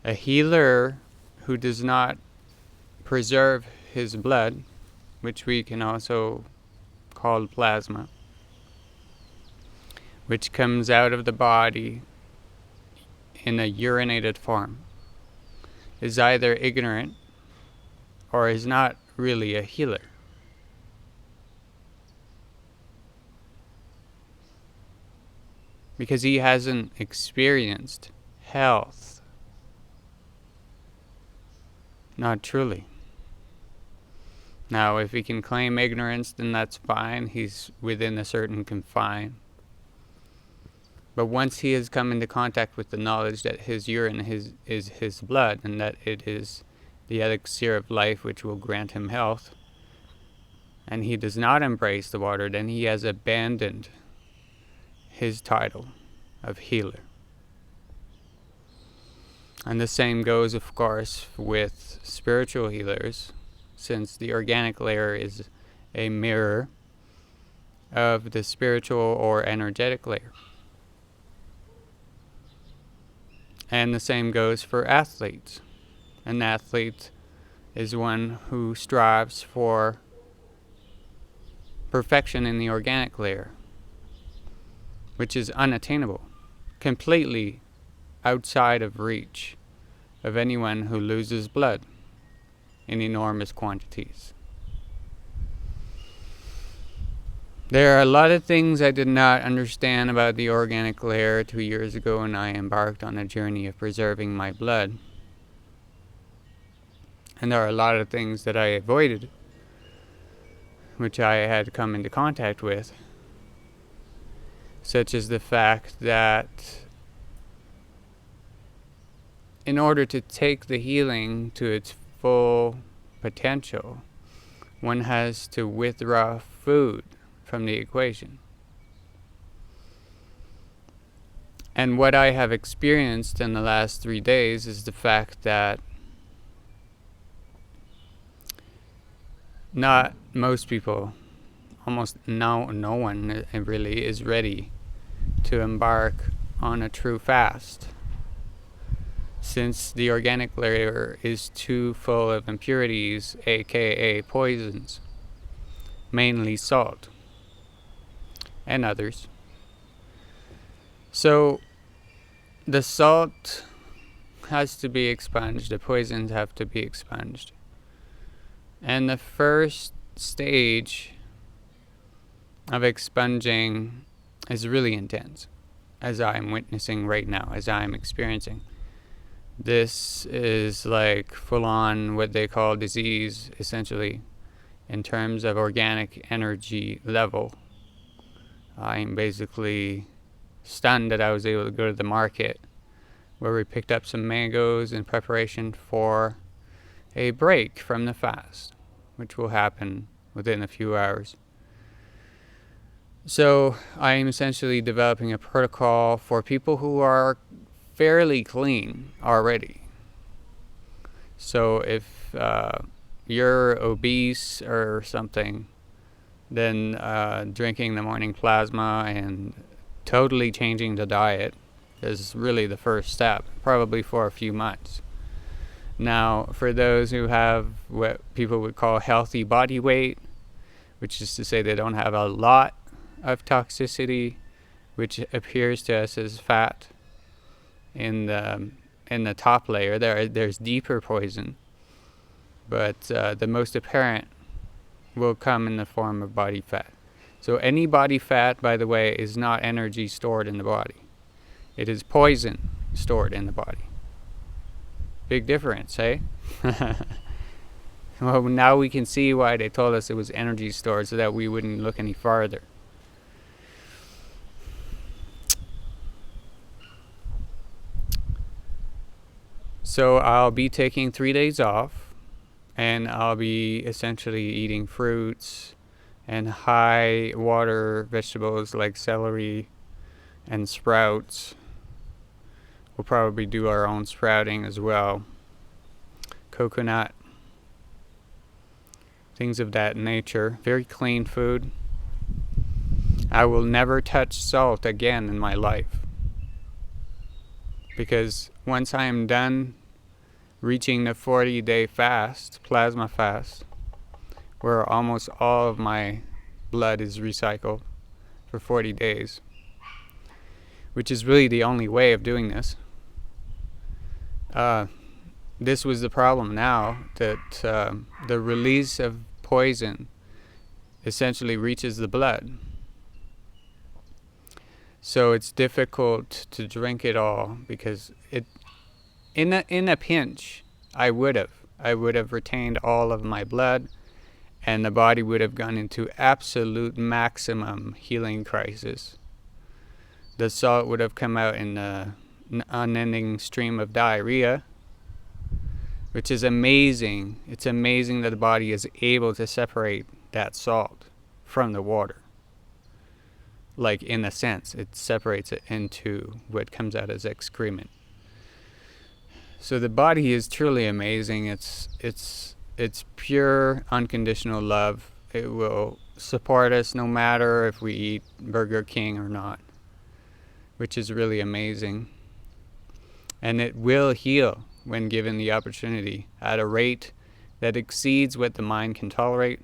A healer who does not preserve his blood, which we can also call plasma, which comes out of the body in a urinated form, is either ignorant or is not really a healer. Because he hasn't experienced health. Not truly. Now, if he can claim ignorance, then that's fine. He's within a certain confine. But once he has come into contact with the knowledge that his urine is his blood, and that it is the elixir of life which will grant him health, and he does not embrace the water, then he has abandoned his title of healer. And the same goes, of course, with spiritual healers, since the organic layer is a mirror of the spiritual or energetic layer. And the same goes for athletes. An athlete is one who strives for perfection in the organic layer, which is unattainable, completely outside of reach of anyone who loses blood in enormous quantities. There are a lot of things I did not understand about the organic layer 2 years ago when I embarked on a journey of preserving my blood. And there are a lot of things that I avoided, which I had come into contact with, such as the fact that in order to take the healing to its full potential, one has to withdraw food from the equation. And what I have experienced in the last 3 days is the fact that not most people, almost no one really is ready to embark on a true fast, since the organic layer is too full of impurities, aka poisons, mainly salt and others. So the salt has to be expunged, the poisons have to be expunged. And the first stage of expunging is really intense, as I'm witnessing right now, as I'm experiencing. This is like full-on what they call disease, essentially, in terms of organic energy level. I'm basically stunned that I was able to go to the market where we picked up some mangoes in preparation for a break from the fast, which will happen within a few hours. So I'm essentially developing a protocol for people who are fairly clean already. So if you're obese or something, then drinking the morning plasma and totally changing the diet is really the first step, probably for a few months. Now, for those who have what people would call healthy body weight, which is to say they don't have a lot of toxicity, which appears to us as fat in the top layer, there's deeper poison, but the most apparent will come in the form of body fat. So any body fat, by the way, is not energy stored in the body. It is poison stored in the body. Big difference, eh? Well, now we can see why they told us it was energy stored, so that we wouldn't look any farther. So I'll be taking 3 days off, and I'll be essentially eating fruits and high water vegetables like celery and sprouts. We'll probably do our own sprouting as well. Coconut, things of that nature. Very clean food. I will never touch salt again in my life, because once I am done reaching the 40-day fast, plasma fast, where almost all of my blood is recycled for 40 days, which is really the only way of doing this. This was the problem now, that the release of poison essentially reaches the blood. So it's difficult to drink it all, because in a pinch I would have retained all of my blood, and the body would have gone into absolute maximum healing crisis. The salt would have come out in an unending stream of diarrhea, which is amazing. It's amazing that the body is able to separate that salt from the water. Like, in a sense, it separates it into what comes out as excrement. So the body is truly amazing. It's pure unconditional love. It will support us no matter if we eat Burger King or not, which is really amazing. And it will heal when given the opportunity at a rate that exceeds what the mind can tolerate.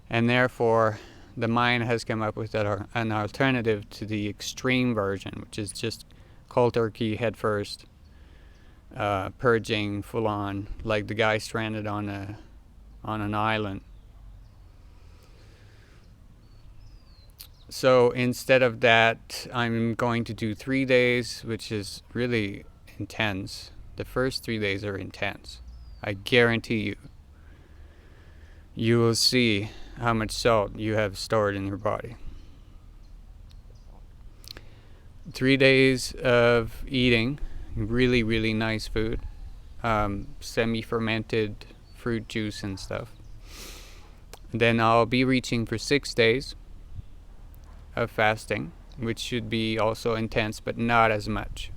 And therefore, the mind has come up with an alternative to the extreme version, which is just cold turkey head first, purging full on, like the guy stranded on an island. So instead of that, I'm going to do 3 days, which is really intense. The first 3 days are intense. I guarantee you. You will see how much salt you have stored in your body. 3 days of eating really, really nice food, semi-fermented fruit juice and stuff. Then I'll be reaching for 6 days of fasting, which should be also intense, but not as much,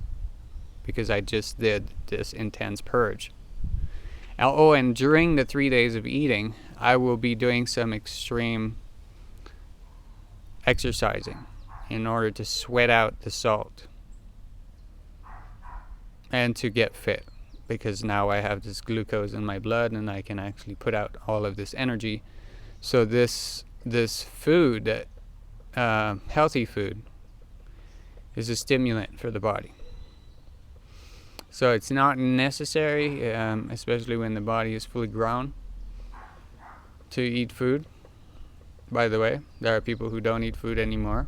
because I just did this intense purge. Oh, and during the 3 days of eating, I will be doing some extreme exercising in order to sweat out the salt and to get fit, because now I have this glucose in my blood and I can actually put out all of this energy. So this food, healthy food, is a stimulant for the body. So it's not necessary, especially when the body is fully grown, to eat food. By the way, there are people who don't eat food anymore,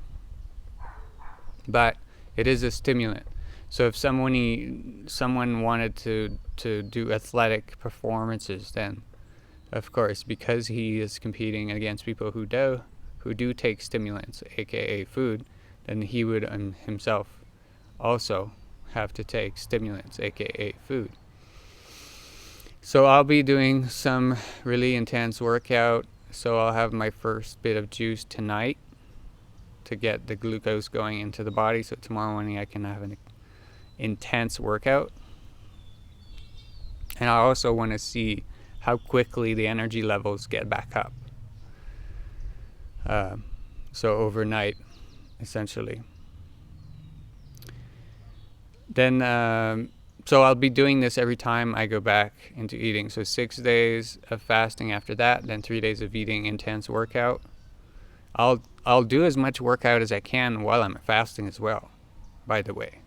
but it is a stimulant. So if someone wanted to do athletic performances, then of course, because he is competing against people who do take stimulants, aka food, then he would himself also have to take stimulants, aka food. So I'll be doing some really intense workout. So I'll have my first bit of juice tonight to get the glucose going into the body, so tomorrow morning I can have an intense workout. And I also want to see how quickly the energy levels get back up. So overnight, essentially. Then, so I'll be doing this every time I go back into eating. So 6 days of fasting after that, then 3 days of eating, intense workout. I'll do as much workout as I can while I'm fasting as well, by the way.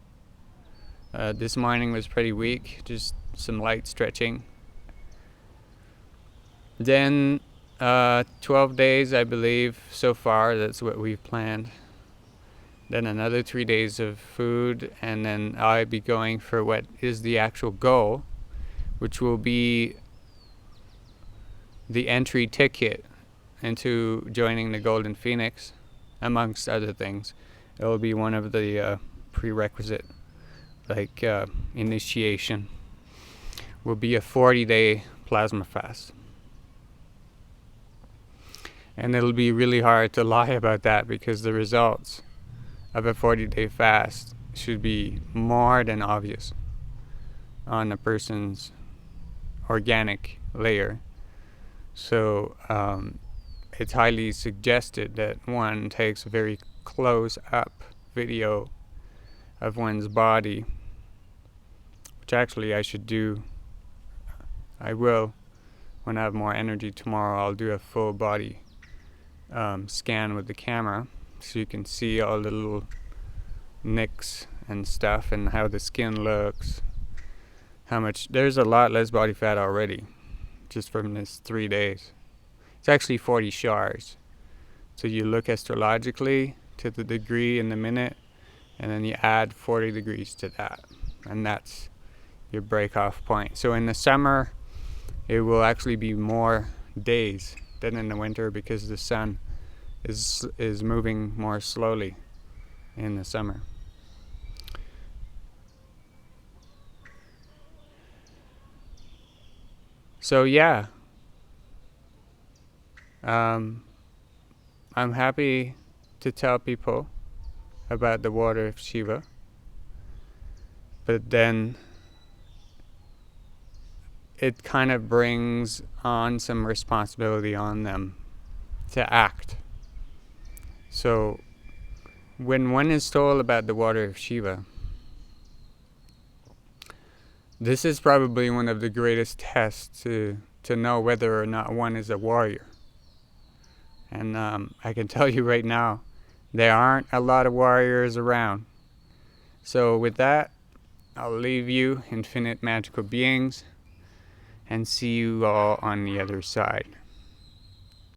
This morning was pretty weak, just some light stretching. Then 12 days, I believe, so far, that's what we've planned. Then another 3 days of food, and then I'll be going for what is the actual goal, which will be the entry ticket into joining the Golden Phoenix, amongst other things. It will be one of the prerequisite, like initiation, will be a 40-day plasma fast. And it'll be really hard to lie about that, because the results of a 40-day fast should be more than obvious on a person's organic layer. So it's highly suggested that one takes a very close-up video of one's body, which actually I should do I will, when I have more energy tomorrow, I'll do a full body scan with the camera so you can see all the little nicks and stuff and how the skin looks. There's a lot less body fat already just from this 3 days. It's actually 40 shars. So you look astrologically to the degree in the minute, and then you add 40 degrees to that, and that's your break off point. So in the summer it will actually be more days than in the winter because the sun is moving more slowly in the summer. So yeah, I'm happy to tell people about the water of Shiva, but then it kind of brings on some responsibility on them to act. So when one is told about the water of Shiva, this is probably one of the greatest tests to know whether or not one is a warrior. And I can tell you right now, there aren't a lot of warriors around. So with that, I'll leave you, infinite magical beings, and see you all on the other side.